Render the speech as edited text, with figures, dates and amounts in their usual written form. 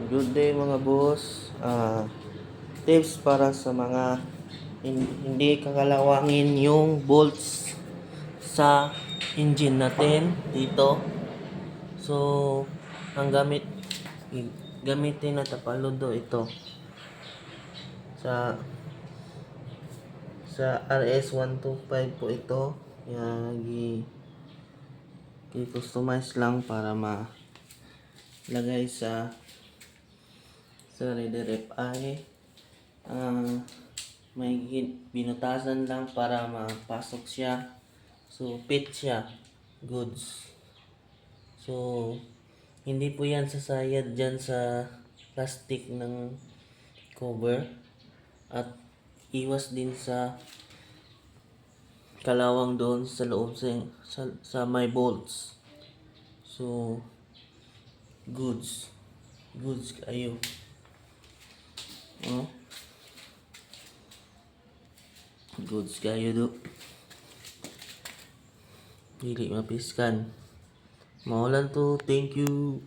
Good day mga boss. Tips para sa mga hindi kakalawangin yung bolts sa engine natin dito. So, ang gamitin na tapaludo ito sa RS125 po ito. Yan, i-customize lang para lagay sa redirect ay may binutasan lang para mapasok siya. So fit siya, goods. So hindi po yan sasayad dyan sa plastic ng cover, at iwas din sa kalawang doon sa loob sa may bolts. So goods kayo. Oh. Goods kayo do. Dili mapiskan. Maulan to. Thank you.